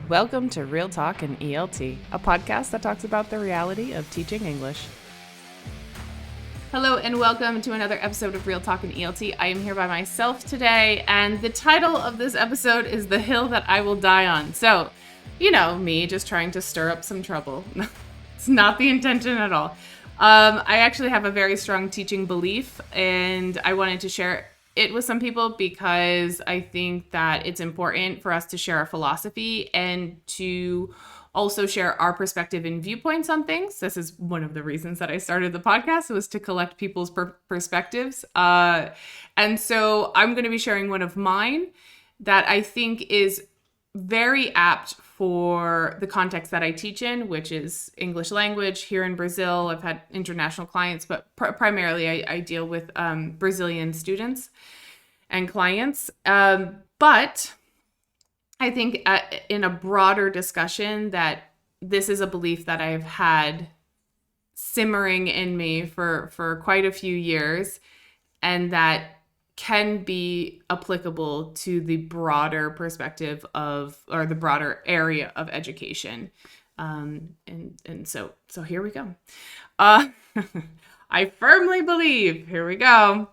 Welcome to Real Talk in ELT, a podcast that talks about the reality of teaching English. Hello and welcome to another episode of Real Talk in ELT. I am here by myself today, and the title of this episode is The Hill That I Will Die On. So, you know, me just trying to stir up some trouble. It's not the intention at all. I actually have a very strong teaching belief, and I wanted to share it with some people because I think that it's important for us to share our philosophy and to also share our perspective and viewpoints on things. This is one of the reasons that I started the podcast, was to collect people's perspectives. And so I'm going to be sharing one of mine that I think is very apt for the context that I teach in, which is English language here in Brazil. I've had international clients, but primarily I deal with Brazilian students and clients. But I think in a broader discussion that this is a belief that I've had simmering in me for quite a few years, and that can be applicable to the broader perspective of, or the broader area of education. So here we go. I firmly believe, here we go,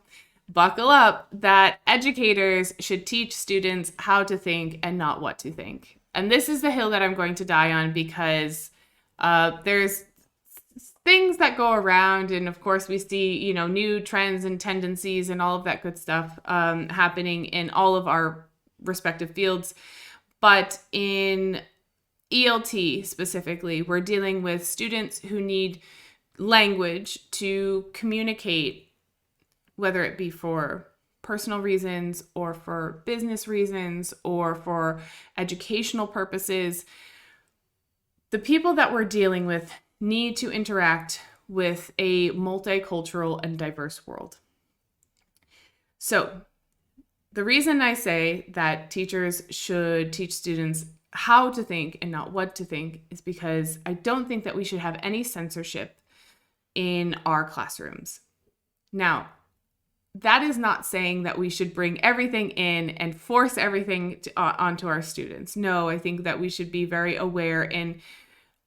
buckle up, that educators should teach students how to think and not what to think. And this is the hill that I'm going to die on because there's things that go around, and of course we see, new trends and tendencies and all of that good stuff happening in all of our respective fields. But in ELT specifically, we're dealing with students who need language to communicate, whether it be for personal reasons or for business reasons or for educational purposes. The people that we're dealing with need to interact with a multicultural and diverse world. So the reason I say that teachers should teach students how to think and not what to think is because I don't think that we should have any censorship in our classrooms. Now, that is not saying that we should bring everything in and force everything onto our students. No, I think that we should be very aware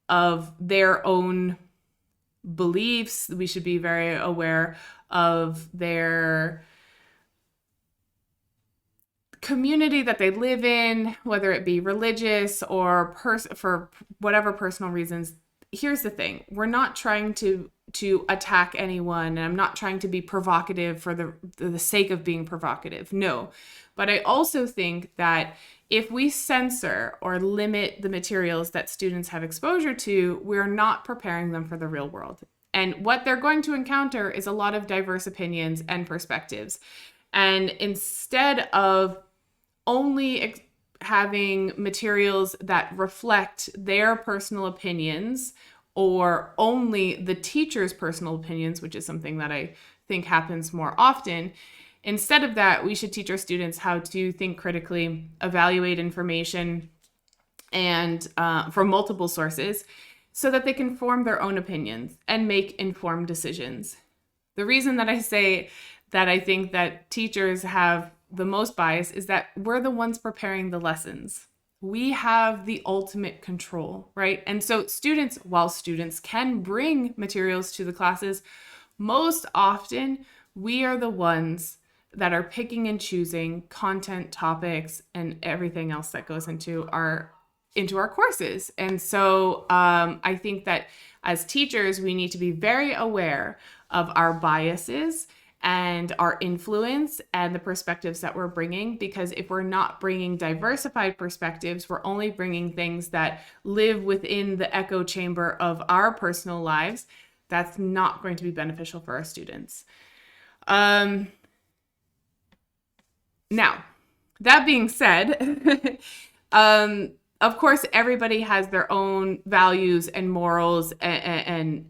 of their own beliefs. We should be very aware of their community that they live in, whether it be religious or for whatever personal reasons. Here's the thing. We're not trying to attack anyone, and I'm not trying to be provocative for the sake of being provocative. No. But I also think that if we censor or limit the materials that students have exposure to, we're not preparing them for the real world. And what they're going to encounter is a lot of diverse opinions and perspectives. And instead of only having materials that reflect their personal opinions or only the teacher's personal opinions, which is something that I think happens more often, instead of that, we should teach our students how to think critically, evaluate information, and from multiple sources, so that they can form their own opinions and make informed decisions. The reason that I say that I think that teachers have the most bias is that we're the ones preparing the lessons. We have the ultimate control, right? And so while students can bring materials to the classes, most often we are the ones that are picking and choosing content, topics, and everything else that goes into our courses. And so I think that as teachers, we need to be very aware of our biases and our influence and the perspectives that we're bringing, because if we're not bringing diversified perspectives, we're only bringing things that live within the echo chamber of our personal lives. That's not going to be beneficial for our students. Now, that being said, of course, everybody has their own values and morals and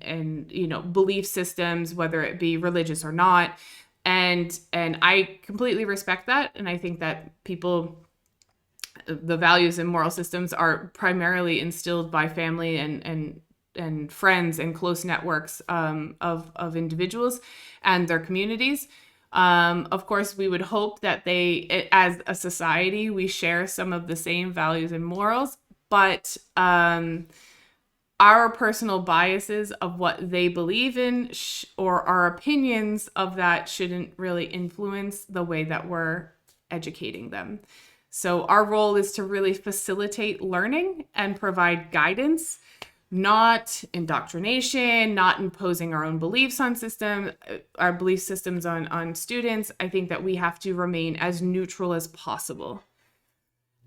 belief systems, whether it be religious or not. And I completely respect that. And I think that the values and moral systems are primarily instilled by family and friends and close networks of individuals and their communities. Of course, we would hope that as a society, we share some of the same values and morals, but our personal biases of what they believe in or our opinions of that shouldn't really influence the way that we're educating them. So our role is to really facilitate learning and provide guidance, not indoctrination, not imposing our own beliefs on our belief systems on students. I think that we have to remain as neutral as possible.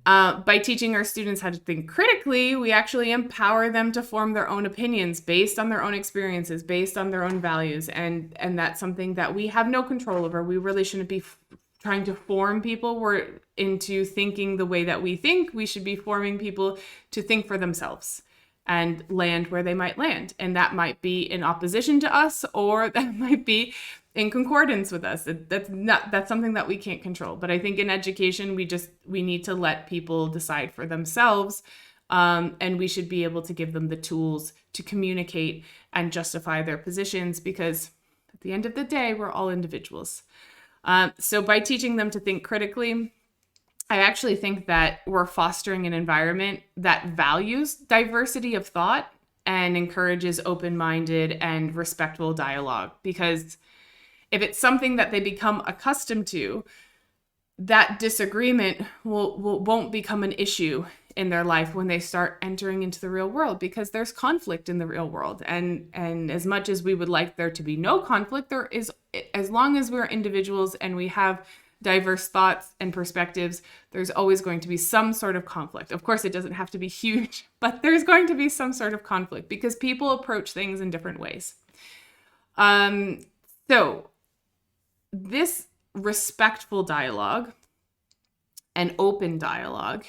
By teaching our students how to think critically, we actually empower them to form their own opinions based on their own experiences, based on their own values. And that's something that we have no control over. We really shouldn't be trying to form people into thinking the way that we think. We should be forming people to think for themselves and land where they might land. And that might be in opposition to us, or that might be in concordance with us. That's something that we can't control. But I think in education, we need to let people decide for themselves. And we should be able to give them the tools to communicate and justify their positions, because at the end of the day, we're all individuals. So by teaching them to think critically, I actually think that we're fostering an environment that values diversity of thought and encourages open-minded and respectful dialogue. Because if it's something that they become accustomed to, that disagreement won't become an issue in their life when they start entering into the real world, because there's conflict in the real world. And as much as we would like there to be no conflict, there is, as long as we're individuals and we have diverse thoughts and perspectives, there's always going to be some sort of conflict. Of course, it doesn't have to be huge, but there's going to be some sort of conflict because people approach things in different ways. So this respectful dialogue and open dialogue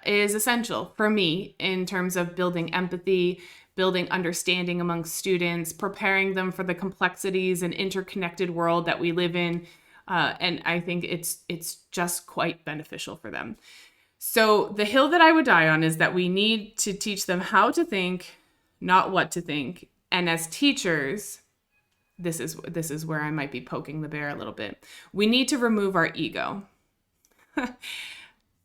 is essential for me in terms of building empathy, building understanding among students, preparing them for the complexities and interconnected world that we live in. And I think it's just quite beneficial for them. So the hill that I would die on is that we need to teach them how to think, not what to think. And as teachers, this is where I might be poking the bear a little bit. We need to remove our ego.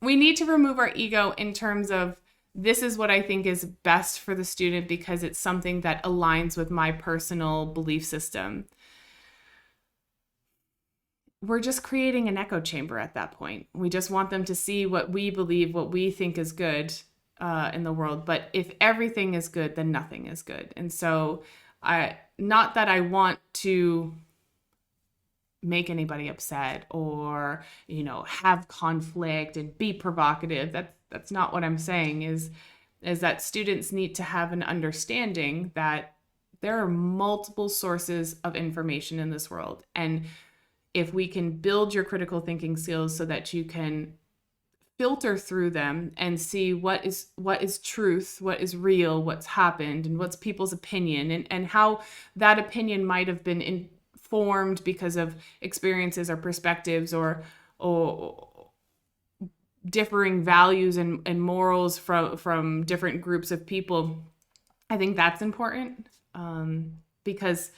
We need to remove our ego in terms of, this is what I think is best for the student because it's something that aligns with my personal belief system. We're just creating an echo chamber at that point. We just want them to see what we believe, what we think is good in the world. But if everything is good, then nothing is good. And so not that I want to make anybody upset or, have conflict and be provocative. That's not what I'm saying, is that students need to have an understanding that there are multiple sources of information in this world. And if we can build your critical thinking skills so that you can filter through them and see what is truth, what is real, what's happened, and what's people's opinion, and how that opinion might have been informed because of experiences or perspectives or differing values and morals from different groups of people. I think that's important because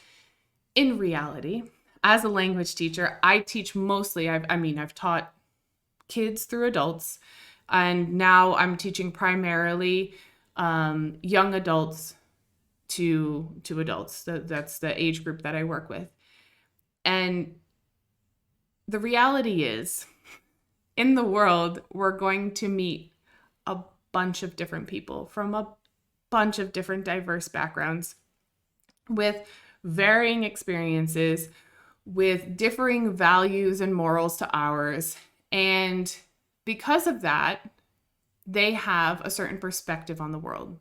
in reality, as a language teacher, I teach mostly, I've taught kids through adults, and now I'm teaching primarily young adults to adults. That's the age group that I work with. And the reality is, in the world, we're going to meet a bunch of different people from a bunch of different diverse backgrounds with varying experiences, with differing values and morals to ours. And because of that, they have a certain perspective on the world.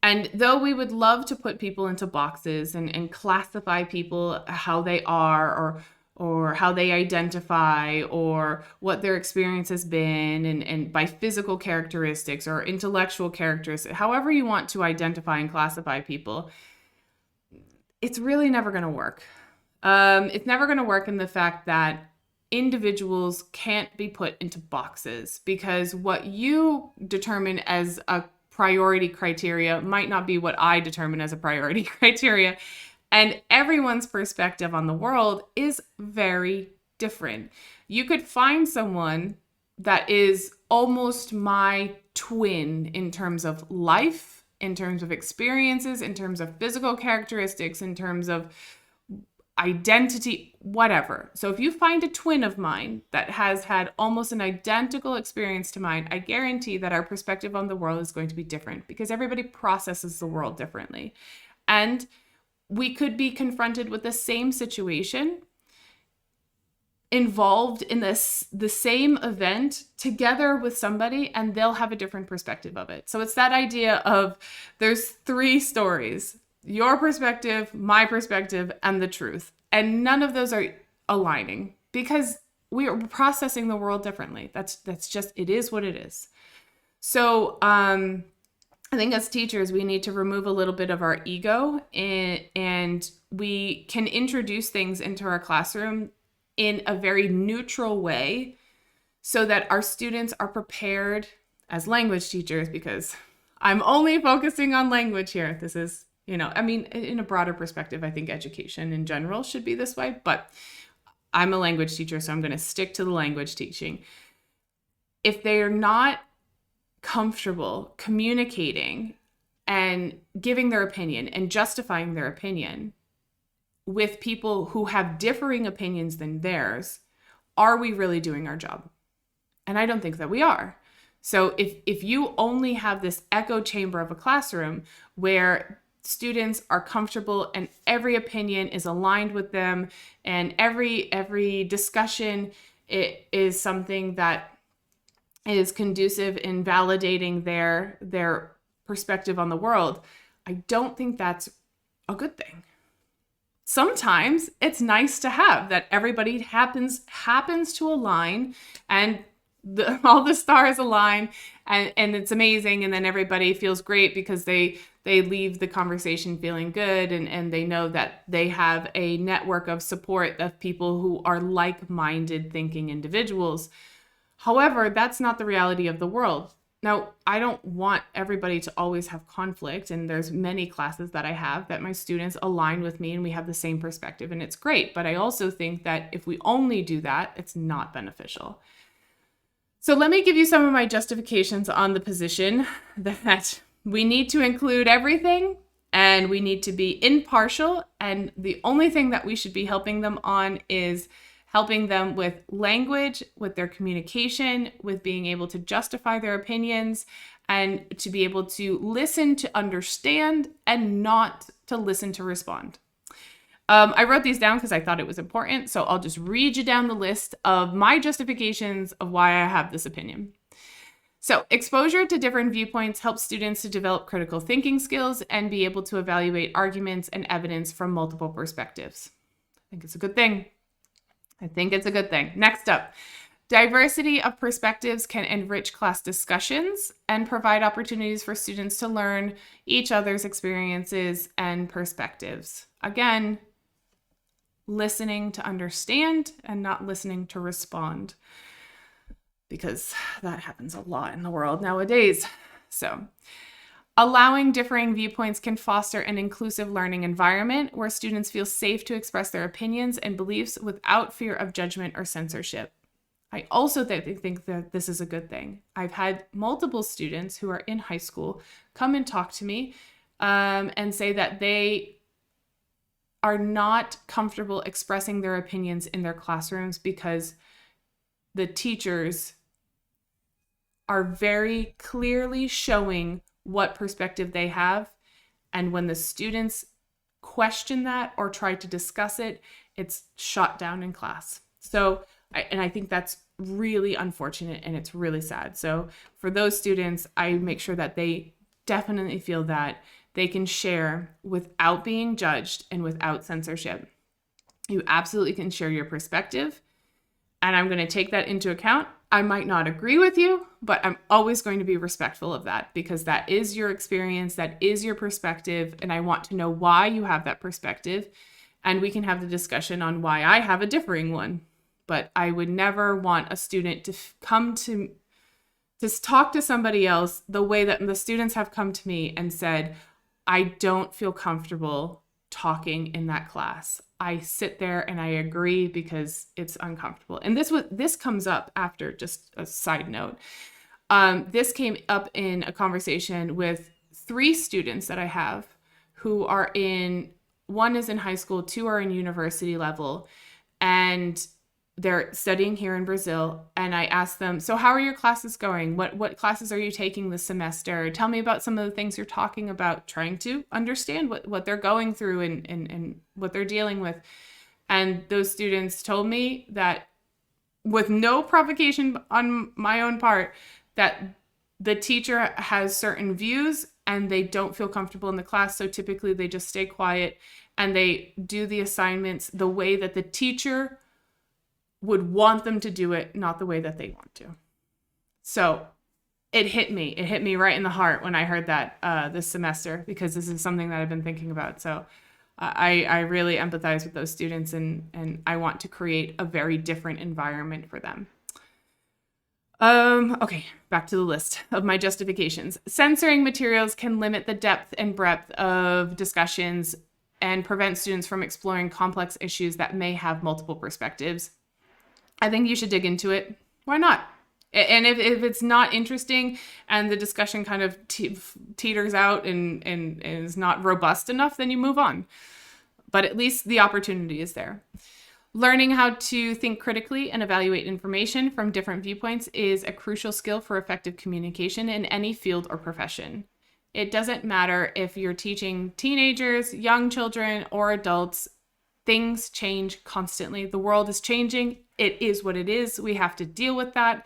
And though we would love to put people into boxes and classify people how they are or how they identify or what their experience has been and by physical characteristics or intellectual characteristics, however you want to identify and classify people, it's really never going to work. It's never going to work in the fact that individuals can't be put into boxes, because what you determine as a priority criteria might not be what I determine as a priority criteria. And everyone's perspective on the world is very different. You could find someone that is almost my twin in terms of life, in terms of experiences, in terms of physical characteristics, in terms of identity, whatever. So if you find a twin of mine that has had almost an identical experience to mine, I guarantee that our perspective on the world is going to be different because everybody processes the world differently. And we could be confronted with the same situation, involved in the same event together with somebody, and they'll have a different perspective of it. So it's that idea of there's three stories: your perspective, my perspective, and the truth. And none of those are aligning because we are processing the world differently. That's just, it is what it is. So I think as teachers, we need to remove a little bit of our ego, and we can introduce things into our classroom in a very neutral way so that our students are prepared as language teachers, because I'm only focusing on language here. This is, I mean, in a broader perspective, I think education in general should be this way, but I'm a language teacher, so I'm going to stick to the language teaching. If they're not comfortable communicating and giving their opinion and justifying their opinion with people who have differing opinions than theirs, are we really doing our job? And I don't think that we are. So if you only have this echo chamber of a classroom where students are comfortable and every opinion is aligned with them, and every discussion is something that is conducive in validating their perspective on the world, I don't think that's a good thing. Sometimes it's nice to have that everybody happens to align, and all the stars align, and it's amazing, and then everybody feels great because they leave the conversation feeling good, and they know that they have a network of support of people who are like-minded thinking individuals. However, that's not the reality of the world. Now, I don't want everybody to always have conflict, and there's many classes that I have that my students align with me and we have the same perspective, and it's great. But I also think that if we only do that, it's not beneficial. So let me give you some of my justifications on the position that we need to include everything and we need to be impartial, and the only thing that we should be helping them on is helping them with language, with their communication, with being able to justify their opinions, and to be able to listen to understand and not to listen to respond. I wrote these down because I thought it was important, so I'll just read you down the list of my justifications of why I have this opinion. So, exposure to different viewpoints helps students to develop critical thinking skills and be able to evaluate arguments and evidence from multiple perspectives. I think it's a good thing. Next up, diversity of perspectives can enrich class discussions and provide opportunities for students to learn each other's experiences and perspectives. Again, listening to understand and not listening to respond, because that happens a lot in the world nowadays. So, allowing differing viewpoints can foster an inclusive learning environment where students feel safe to express their opinions and beliefs without fear of judgment or censorship. I also think that this is a good thing. I've had multiple students who are in high school come and talk to me and say that they are not comfortable expressing their opinions in their classrooms because the teachers are very clearly showing what perspective they have. And when the students question that or try to discuss it, it's shot down in class. So, I think that's really unfortunate and it's really sad. So for those students, I make sure that they definitely feel that they can share without being judged and without censorship. You absolutely can share your perspective, and I'm going to take that into account. I might not agree with you, but I'm always going to be respectful of that because that is your experience, that is your perspective, and I want to know why you have that perspective, and we can have the discussion on why I have a differing one. But I would never want a student to come to talk to somebody else the way that the students have come to me and said, I don't feel comfortable talking in that class. I sit there and I agree because it's uncomfortable. And this comes up after, just a side note. This came up in a conversation with 3 students that I have who are one is in high school, 2 are in university level, and they're studying here in Brazil. And I asked them, so how are your classes going? What classes are you taking this semester? Tell me about some of the things you're talking about, trying to understand what they're going through and what they're dealing with. And those students told me that, with no provocation on my own part, that the teacher has certain views and they don't feel comfortable in the class. So typically they just stay quiet and they do the assignments the way that the teacher would want them to do it, not the way that they want to. So it hit me right in the heart when I heard that this semester, because this is something that I've been thinking about. So I really empathize with those students, and I want to create a very different environment for them. Okay, back to the list of my justifications. Censoring materials can limit the depth and breadth of discussions and prevent students from exploring complex issues that may have multiple perspectives. I think you should dig into it. Why not? And if it's not interesting and the discussion kind of teeters out and is not robust enough, then you move on. But at least the opportunity is there. Learning how to think critically and evaluate information from different viewpoints is a crucial skill for effective communication in any field or profession. It doesn't matter if you're teaching teenagers, young children, or adults. Things change constantly. The world is changing. It is what it is. We have to deal with that.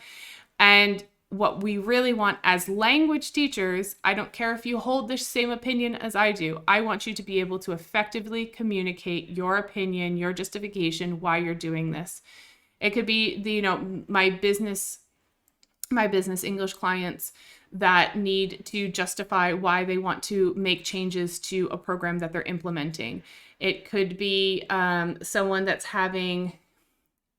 And what we really want as language teachers, I don't care if you hold the same opinion as I do. I want you to be able to effectively communicate your opinion, your justification, why you're doing this. It could be my business English clients that need to justify why they want to make changes to a program that they're implementing. It could be someone that's having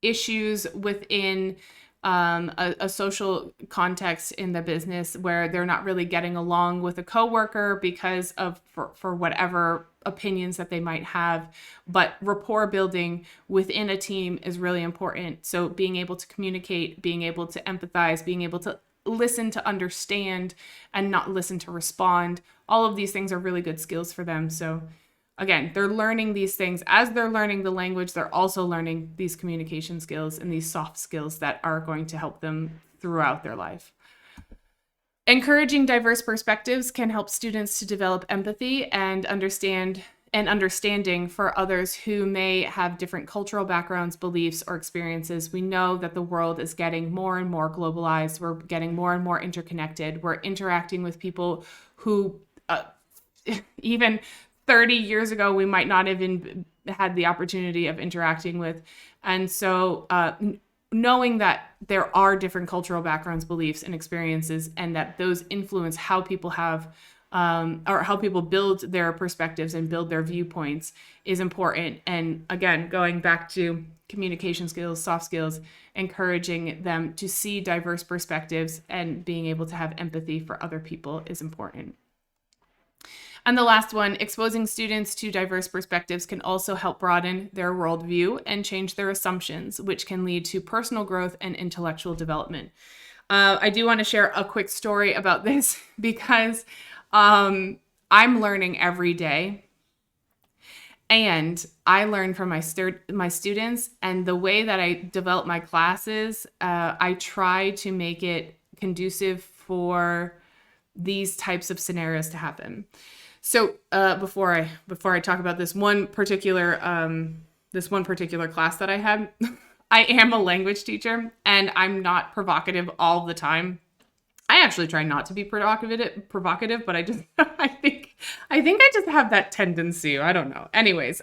issues within a social context in the business where they're not really getting along with a coworker because of for whatever opinions that they might have. But rapport building within a team is really important. So being able to communicate, being able to empathize, being able to listen to understand and not listen to respond, all of these things are really good skills for them. So again, they're learning these things. As they're learning the language, they're also learning these communication skills and these soft skills that are going to help them throughout their life. Encouraging diverse perspectives can help students to develop empathy and understanding for others who may have different cultural backgrounds, beliefs, or experiences. We know that the world is getting more and more globalized. We're getting more and more interconnected. We're interacting with people who even 30 years ago, we might not have even had the opportunity of interacting with. And so knowing that there are different cultural backgrounds, beliefs, and experiences, and that those influence how people have or how people build their perspectives and build their viewpoints is important. And again, going back to communication skills, soft skills, encouraging them to see diverse perspectives and being able to have empathy for other people is important. And the last one, exposing students to diverse perspectives can also help broaden their worldview and change their assumptions, which can lead to personal growth and intellectual development. I do want to share a quick story about this because I'm learning every day. And I learn from my students, and the way that I develop my classes, I try to make it conducive for these types of scenarios to happen. So before I talk about this one particular class that I had, I am a language teacher, and I'm not provocative all the time. I actually try not to be provocative, but I think I just have that tendency. I don't know. Anyways,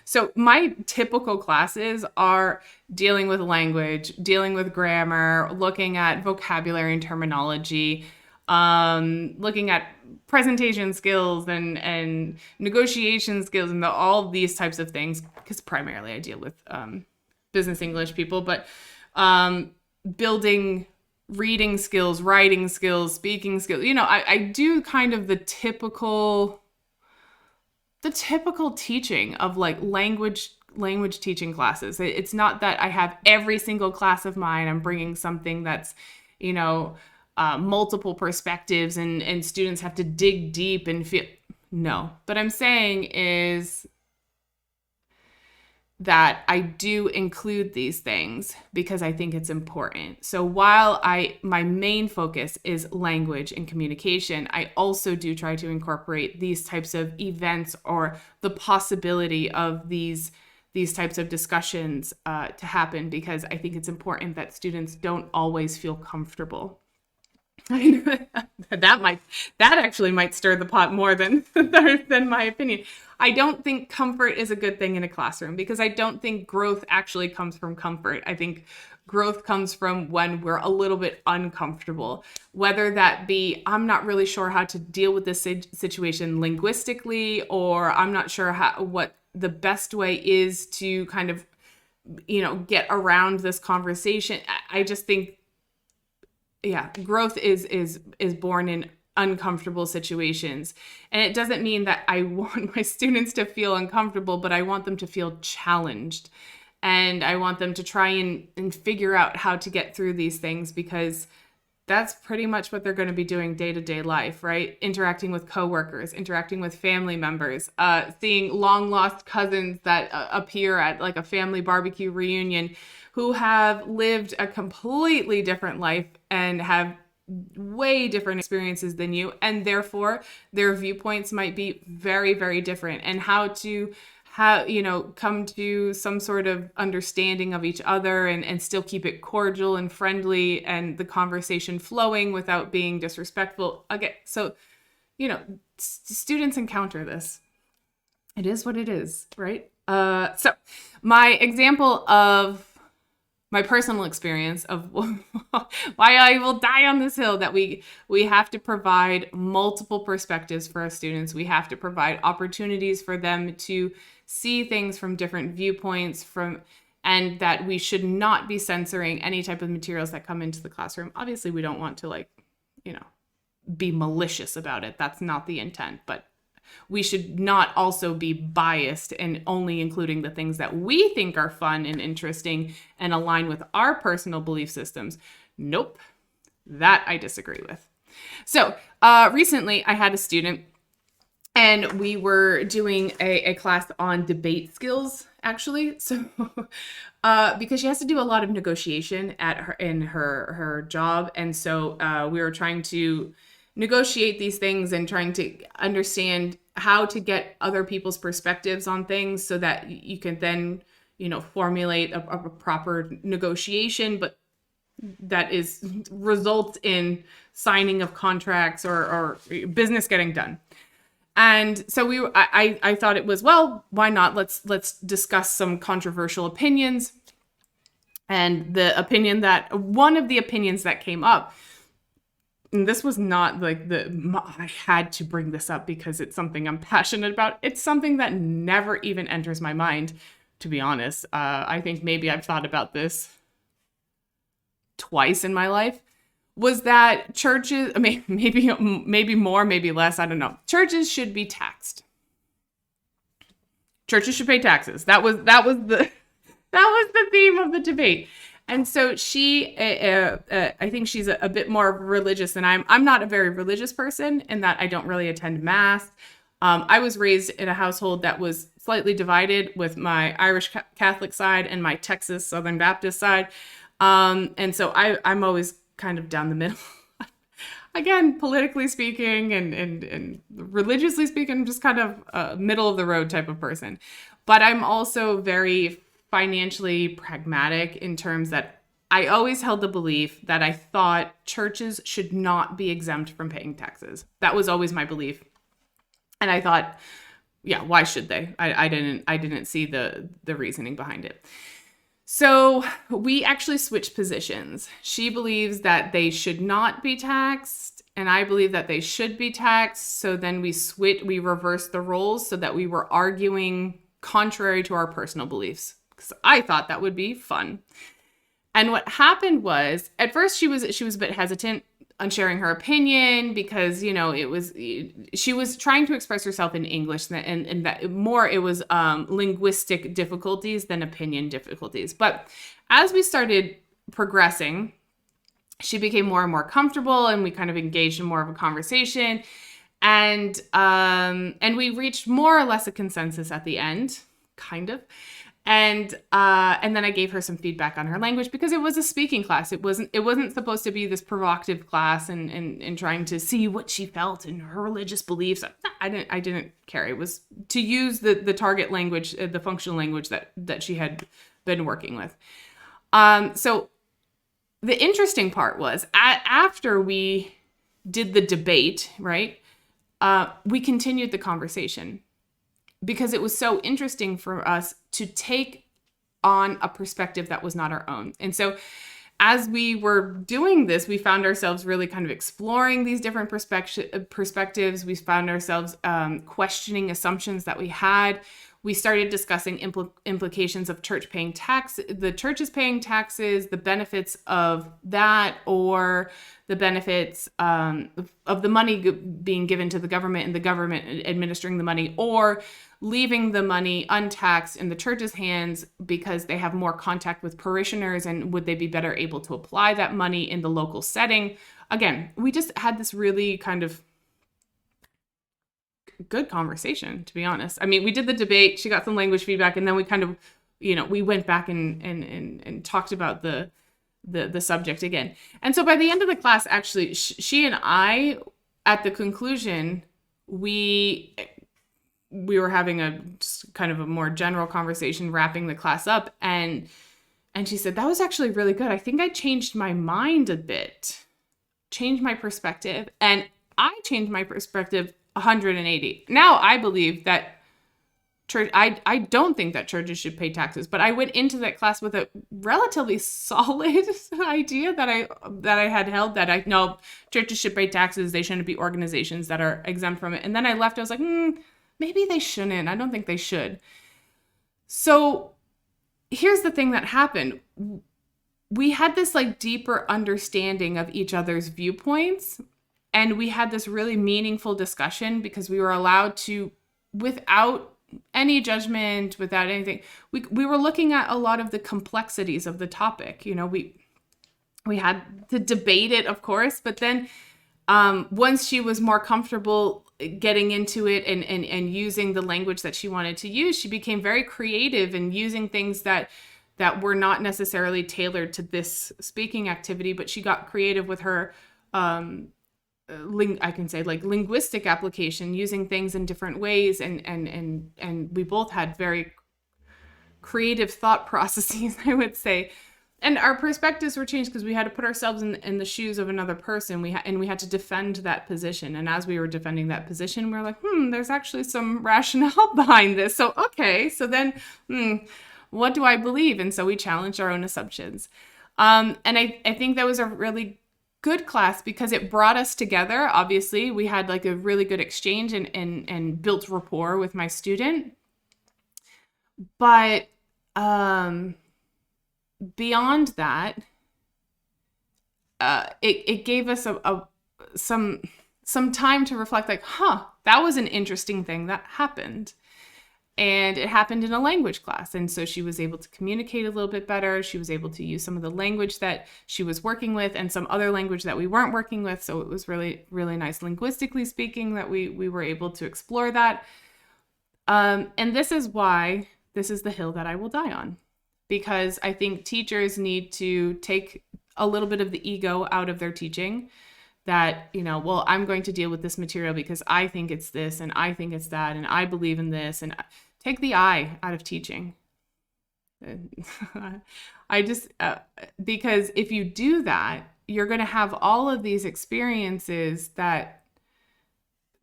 so my typical classes are dealing with language, dealing with grammar, looking at vocabulary and terminology, looking at presentation skills and negotiation skills and all these types of things, because primarily I deal with business English people, but building reading skills, writing skills, speaking skills. I do kind of the typical the typical teaching of like language teaching classes. It's not that I have every single class of mine, I'm bringing something that's, you know, multiple perspectives and students have to dig deep and feel. No, but I'm saying is that I do include these things because I think it's important. So while my main focus is language and communication, I also do try to incorporate these types of events or the possibility of these types of discussions to happen, because I think it's important that students don't always feel comfortable. That actually might stir the pot more than my opinion. I don't think comfort is a good thing in a classroom, because I don't think growth actually comes from comfort. I think growth comes from when we're a little bit uncomfortable, whether that be, I'm not really sure how to deal with this situation linguistically, or I'm not sure what the best way is to kind of, you know, get around this conversation. I just think, yeah, growth is born in uncomfortable situations. And it doesn't mean that I want my students to feel uncomfortable, but I want them to feel challenged. And I want them to try and figure out how to get through these things, because that's pretty much what they're going to be doing day-to-day life, right? Interacting with coworkers, interacting with family members, seeing long-lost cousins that appear at like a family barbecue reunion who have lived a completely different life and have way different experiences than you, and therefore their viewpoints might be very, very different, and how to come to some sort of understanding of each other and still keep it cordial and friendly and the conversation flowing without being disrespectful. Okay, so, you know, students encounter this. It is what it is, right? So my example of my personal experience of why I will die on this hill, that we have to provide multiple perspectives for our students. We have to provide opportunities for them to see things from different viewpoints, and that we should not be censoring any type of materials that come into the classroom. Obviously, we don't want to be malicious about it. That's not the intent, but we should not also be biased and only including the things that we think are fun and interesting and align with our personal belief systems. Nope, that I disagree with. So recently I had a student, and we were doing a class on debate skills, actually. So because she has to do a lot of negotiation in her job. And so we were trying to negotiate these things and trying to understand how to get other people's perspectives on things so that you can then, formulate a proper negotiation, but that results in signing of contracts or business getting done. And so I thought it was, well, why not? Let's discuss some controversial opinions. And one of the opinions that came up, and this was not I had to bring this up because it's something I'm passionate about. It's something that never even enters my mind, to be honest. I think maybe I've thought about this twice in my life, was that churches, maybe more, maybe less, I don't know. Churches should be taxed. Churches should pay taxes. That was the theme of the debate. And so she, I think she's a bit more religious than I'm not a very religious person in that I don't really attend mass. I was raised in a household that was slightly divided, with my Irish Catholic side and my Texas Southern Baptist side. And so I'm always kind of down the middle. Again, politically speaking and religiously speaking, I'm just kind of a middle of the road type of person. But I'm also very financially pragmatic in terms that I always held the belief that I thought churches should not be exempt from paying taxes. That was always my belief. And I thought, yeah, why should they? I didn't see the reasoning behind it. So we actually switched positions. She believes that they should not be taxed, and I believe that they should be taxed. So then we reversed the roles so that we were arguing contrary to our personal beliefs, because I thought that would be fun. And what happened was, at first she was a bit hesitant. on sharing her opinion because, you know, she was trying to express herself in English, and that more it was linguistic difficulties than opinion difficulties. But as we started progressing, she became more and more comfortable, and we kind of engaged in more of a conversation. And we reached more or less a consensus at the end, kind of. And then I gave her some feedback on her language because it was a speaking class. It wasn't supposed to be this provocative class and trying to see what she felt and her religious beliefs. I didn't care. It was to use the target language, the functional language that she had been working with. So the interesting part was after we did the debate, right? We continued the conversation because it was so interesting for us to take on a perspective that was not our own. And so as we were doing this, we found ourselves really kind of exploring these different perspectives. We found ourselves questioning assumptions that we had. We started discussing implications of the churches paying taxes, the benefits of that, or the benefits of the money being given to the government and the government administering the money, or leaving the money untaxed in the church's hands because they have more contact with parishioners, and would they be better able to apply that money in the local setting? Again, we just had this really kind of good conversation, to be honest. I mean, we did the debate, she got some language feedback, and then we kind of, you know, we went back and talked about the subject again. And so by the end of the class, actually, she and I, at the conclusion, we were having a just kind of a more general conversation, wrapping the class up, and she said, that was actually really good. I think I changed my mind a bit, changed my perspective, and I changed my perspective 180. Now I believe that I don't think that churches should pay taxes, but I went into that class with a relatively solid idea that I had held, that I know churches should pay taxes. They shouldn't be organizations that are exempt from it. And then I left, I was like, maybe they shouldn't. I don't think they should. So here's the thing that happened. We had this like deeper understanding of each other's viewpoints, and we had this really meaningful discussion because we were allowed to, without any judgment, without anything, we were looking at a lot of the complexities of the topic. You know, we had to debate it, of course, but then once she was more comfortable getting into it and using the language that she wanted to use, she became very creative in using things that were not necessarily tailored to this speaking activity, but she got creative with her I can say like linguistic application, using things in different ways, and we both had very creative thought processes, I would say. And our perspectives were changed because we had to put ourselves in the shoes of another person. We had to defend that position. And as we were defending that position, we were like, there's actually some rationale behind this. So, okay, so then, what do I believe? And so we challenged our own assumptions. And I think that was a really good class because it brought us together. Obviously, we had like a really good exchange and built rapport with my student. But beyond that, it gave us some time to reflect, like, that was an interesting thing that happened. And it happened in a language class. And so she was able to communicate a little bit better. She was able to use some of the language that she was working with and some other language that we weren't working with. So it was really, really nice linguistically speaking that we were able to explore that. And this is why this is the hill that I will die on. Because I think teachers need to take a little bit of the ego out of their teaching. That, you know, well, I'm going to deal with this material because I think it's this and I think it's that and I believe in this, and take the I out of teaching. I just, because if you do that, you're going to have all of these experiences that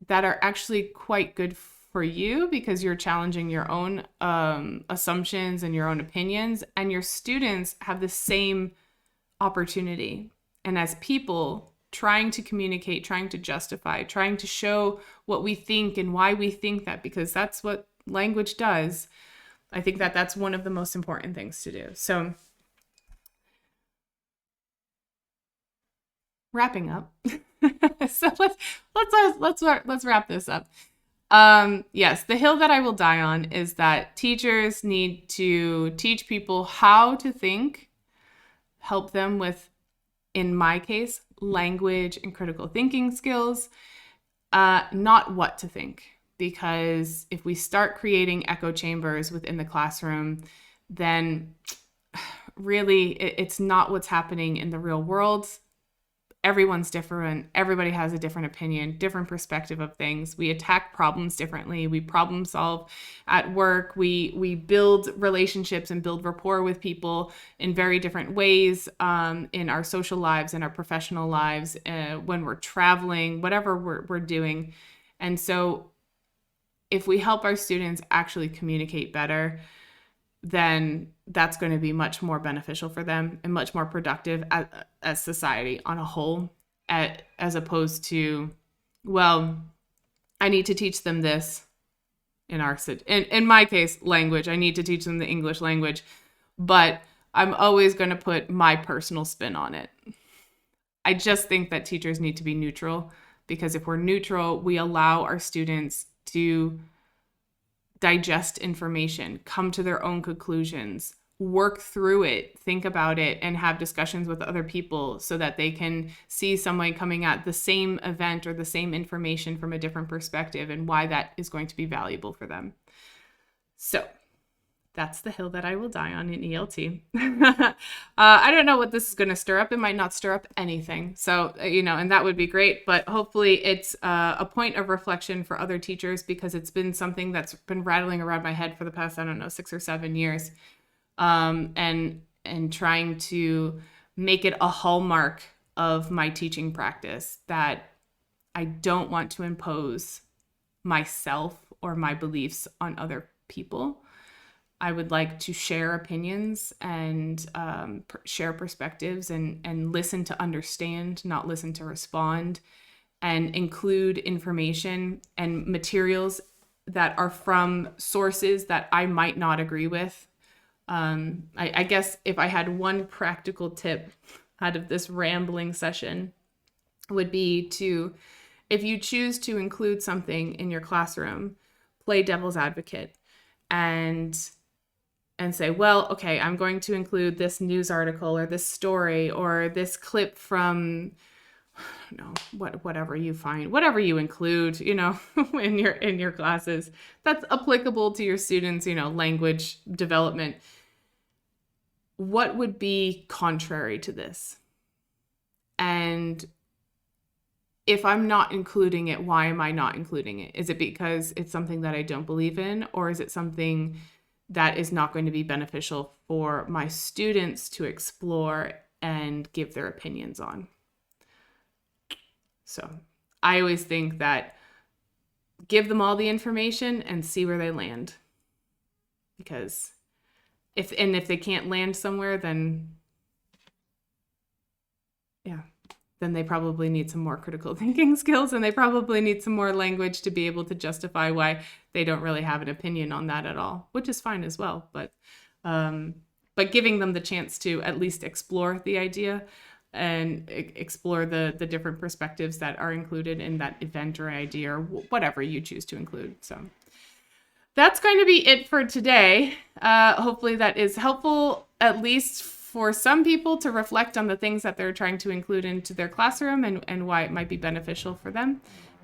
are actually quite good for you because you're challenging your own assumptions and your own opinions, and your students have the same opportunity. And as people trying to communicate, trying to justify, trying to show what we think and why we think that, because that's what language does, I think that that's one of the most important things to do. So wrapping up. So let's wrap this up. Yes, the hill that I will die on is that teachers need to teach people how to think, help them with, in my case, language and critical thinking skills, not what to think. Because if we start creating echo chambers within the classroom, then really it's not what's happening in the real world. Everyone's different. Everybody has a different opinion, different perspective of things. We attack problems differently. We problem solve at work. We build relationships and build rapport with people in very different ways, in our social lives, in our professional lives, when we're traveling, whatever we're doing. And so if we help our students actually communicate better, then that's going to be much more beneficial for them and much more productive as society on a whole, as opposed to, well, I need to teach them this in my case, language. I need to teach them the English language, but I'm always going to put my personal spin on it. I just think that teachers need to be neutral, because if we're neutral, we allow our students to digest information, come to their own conclusions, work through it, think about it, and have discussions with other people so that they can see someone coming at the same event or the same information from a different perspective and why that is going to be valuable for them. So that's the hill that I will die on in ELT. I don't know what this is going to stir up. It might not stir up anything. So, and that would be great. But hopefully it's a point of reflection for other teachers, because it's been something that's been rattling around my head for the past, 6 or 7 years. And trying to make it a hallmark of my teaching practice that I don't want to impose myself or my beliefs on other people. I would like to share opinions and share perspectives and listen to understand, not listen to respond, and include information and materials that are from sources that I might not agree with. I guess if I had one practical tip out of this rambling session would be to, if you choose to include something in your classroom, play devil's advocate and say, well, okay, I'm going to include this news article or this story or this clip from, whatever you find, whatever you include, in your classes that's applicable to your students, language development. What would be contrary to this? And if I'm not including it, why am I not including it? Is it because it's something that I don't believe in, or is it something that is not going to be beneficial for my students to explore and give their opinions on? So I always think that give them all the information and see where they land. Because if they can't land somewhere, then they probably need some more critical thinking skills, and they probably need some more language to be able to justify why they don't really have an opinion on that at all, which is fine as well. But giving them the chance to at least explore the idea and explore the different perspectives that are included in that event or idea or whatever you choose to include. So that's going to be it for today. Hopefully that is helpful, at least for some people, to reflect on the things that they're trying to include into their classroom and why it might be beneficial for them.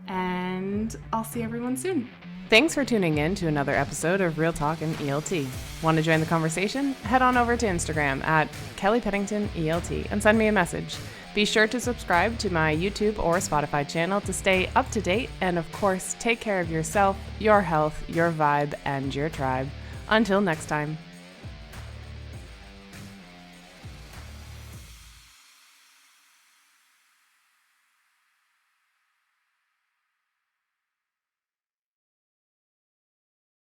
And I'll see everyone soon. Thanks for tuning in to another episode of Real Talk in ELT. Want to join the conversation? Head on over to Instagram at Kelly Pennington ELT and send me a message. Be sure to subscribe to my YouTube or Spotify channel to stay up to date. And of course, take care of yourself, your health, your vibe, and your tribe. Until next time.